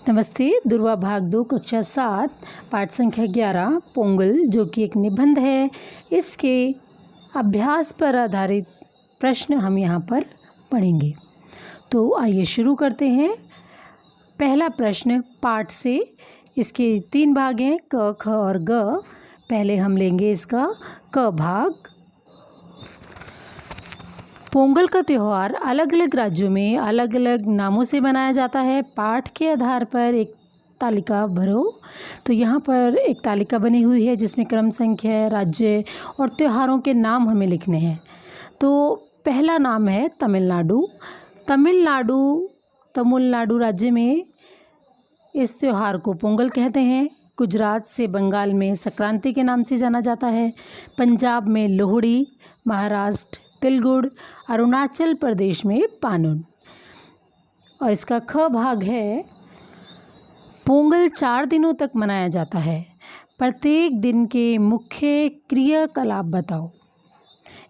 नमस्ते। दुर्वा भाग 2 कक्षा 7 पाठ संख्या 11 पोंगल, जो कि एक निबंध है, इसके अभ्यास पर आधारित प्रश्न हम यहाँ पर पढ़ेंगे। तो आइए शुरू करते हैं। पहला प्रश्न पाठ से, इसके 3 भाग हैं, क, ख और ग। पहले हम लेंगे इसका क भाग। पोंगल का त्यौहार अलग अलग राज्यों में अलग अलग नामों से मनाया जाता है। पाठ के आधार पर एक तालिका भरो। तो यहाँ पर एक तालिका बनी हुई है जिसमें क्रम संख्या, राज्य और त्योहारों के नाम हमें लिखने हैं। तो पहला नाम है तमिलनाडु। तमिलनाडु राज्य में इस त्यौहार को पोंगल कहते हैं। गुजरात से बंगाल में संक्रांति के नाम से जाना जाता है। पंजाब में लोहड़ी, महाराष्ट्र तिलगुड़, अरुणाचल प्रदेश में पानुन। और इसका ख भाग है, पोंगल 4 दिनों तक मनाया जाता है। प्रत्येक दिन के मुख्य क्रियाकलाप बताओ।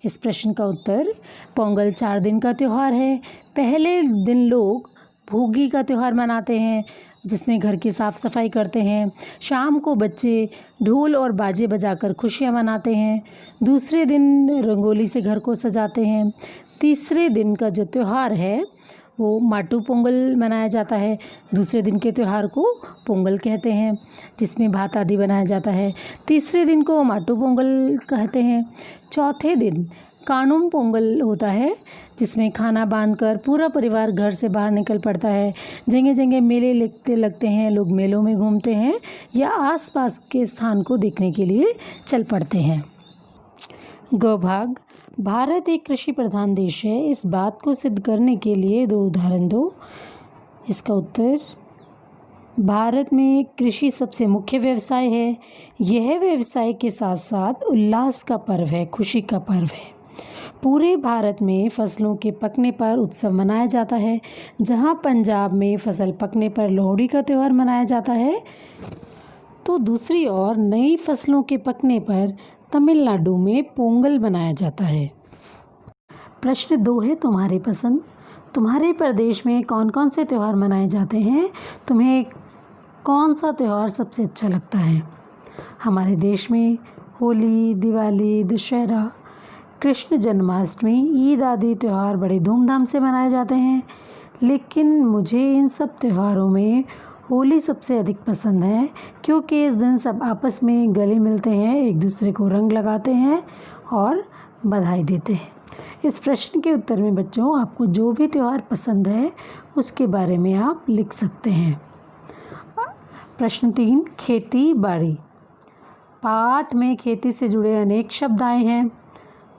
इस प्रश्न का उत्तर, पोंगल 4 दिन का त्यौहार है। पहले दिन लोग भोगी का त्यौहार मनाते हैं, जिसमें घर की साफ़ सफाई करते हैं। शाम को बच्चे ढोल और बाजे बजाकर खुशियाँ मनाते हैं। दूसरे दिन रंगोली से घर को सजाते हैं। तीसरे दिन का जो त्यौहार है वो माटू पोंगल मनाया जाता है। दूसरे दिन के त्यौहार को पोंगल कहते हैं, जिसमें भात आदि बनाया जाता है। तीसरे दिन को माटू पोंगल कहते हैं। चौथे दिन कानुम पोंगल होता है, जिसमें खाना बांधकर पूरा परिवार घर से बाहर निकल पड़ता है। जगह जगह मेले लगते हैं, लोग मेलों में घूमते हैं या आसपास के स्थान को देखने के लिए चल पड़ते हैं। ग भाग, भारत एक कृषि प्रधान देश है। इस बात को सिद्ध करने के लिए 2 उदाहरण दो। इसका उत्तर, भारत में कृषि सबसे मुख्य व्यवसाय है। यह व्यवसाय के साथ साथ उल्लास का पर्व है, खुशी का पर्व है। पूरे भारत में फसलों के पकने पर उत्सव मनाया जाता है। जहां पंजाब में फसल पकने पर लोहड़ी का त्यौहार मनाया जाता है, तो दूसरी ओर नई फसलों के पकने पर तमिलनाडु में पोंगल मनाया जाता है। प्रश्न 2 है तुम्हारी पसंद। तुम्हारे प्रदेश में कौन कौन से त्यौहार मनाए जाते हैं? तुम्हें कौन सा त्यौहार सबसे अच्छा लगता है? हमारे देश में होली, दिवाली, दशहरा, कृष्ण जन्माष्टमी, ईद आदि त्यौहार बड़े धूमधाम से मनाए जाते हैं। लेकिन मुझे इन सब त्योहारों में होली सबसे अधिक पसंद है, क्योंकि इस दिन सब आपस में गले मिलते हैं, एक दूसरे को रंग लगाते हैं और बधाई देते हैं। इस प्रश्न के उत्तर में बच्चों, आपको जो भी त्यौहार पसंद है उसके बारे में आप लिख सकते हैं। प्रश्न 3, खेती बाड़ी। पाठ में खेती से जुड़े अनेक शब्द आए हैं।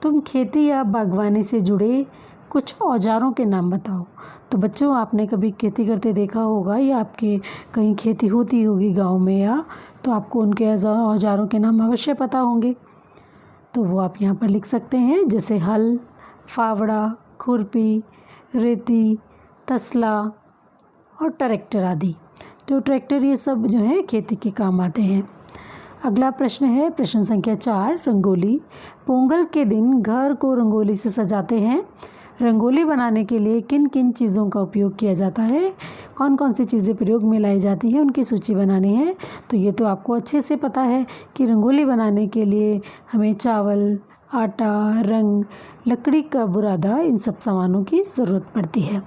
तुम खेती या बागवानी से जुड़े कुछ औजारों के नाम बताओ। तो बच्चों, आपने कभी खेती करते देखा होगा या आपके कहीं खेती होती होगी गांव में, या तो आपको उनके औजारों के नाम अवश्य पता होंगे। तो वो आप यहाँ पर लिख सकते हैं, जैसे हल, फावड़ा, खुरपी, रेती, तसला और ट्रैक्टर आदि। तो ट्रैक्टर ये सब जो है खेती के काम आते हैं। अगला प्रश्न है प्रश्न संख्या 4, रंगोली। पोंगल के दिन घर को रंगोली से सजाते हैं। रंगोली बनाने के लिए किन किन चीज़ों का उपयोग किया जाता है? कौन कौन सी चीज़ें प्रयोग में लाई जाती हैं, उनकी सूची बनानी है। तो ये तो आपको अच्छे से पता है कि रंगोली बनाने के लिए हमें चावल, आटा, रंग, लकड़ी का बुरादा, इन सब सामानों की ज़रूरत पड़ती है।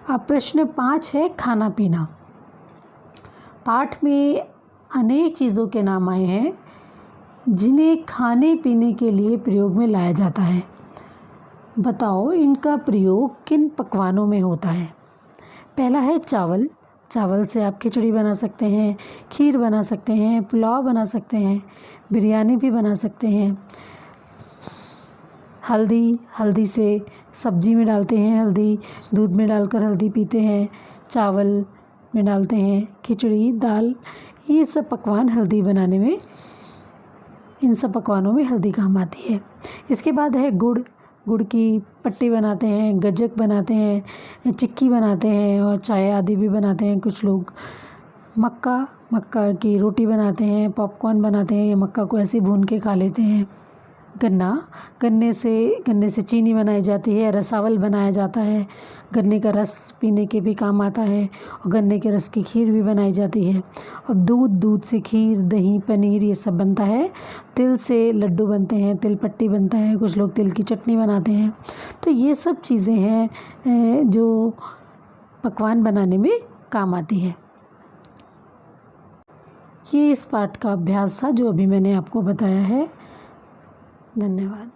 अब प्रश्न 5 है खाना पीना। पाठ में अनेक चीज़ों के नाम आए हैं जिन्हें खाने पीने के लिए प्रयोग में लाया जाता है। बताओ इनका प्रयोग किन पकवानों में होता है? पहला है चावल। चावल से आप खिचड़ी बना सकते हैं, खीर बना सकते हैं, पुलाव बना सकते हैं, बिरयानी भी बना सकते हैं। हल्दी से सब्जी में डालते हैं, हल्दी दूध में डालकर हल्दी पीते हैं। चावल में डालते हैं, खिचड़ी, दाल, ये सब पकवान हल्दी बनाने में, इन सब पकवानों में हल्दी काम आती है। इसके बाद है गुड़ की पट्टी बनाते हैं, गज्जक बनाते हैं, चिक्की बनाते हैं और चाय आदि भी बनाते हैं कुछ लोग। मक्का की रोटी बनाते हैं, पॉपकॉर्न बनाते हैं, या मक्का को ऐसे भून के खा लेते हैं। गन्ने से चीनी बनाई जाती है, रसावल बनाया जाता है, गन्ने का रस पीने के भी काम आता है और गन्ने के रस की खीर भी बनाई जाती है। और दूध से खीर, दही, पनीर ये सब बनता है। तिल से लड्डू बनते हैं, तिल पट्टी बनता है, कुछ लोग तिल की चटनी बनाते हैं। तो ये सब चीज़ें हैं जो पकवान बनाने में काम आती है। ये इस पाठ का अभ्यास था जो अभी मैंने आपको बताया है। धन्यवाद।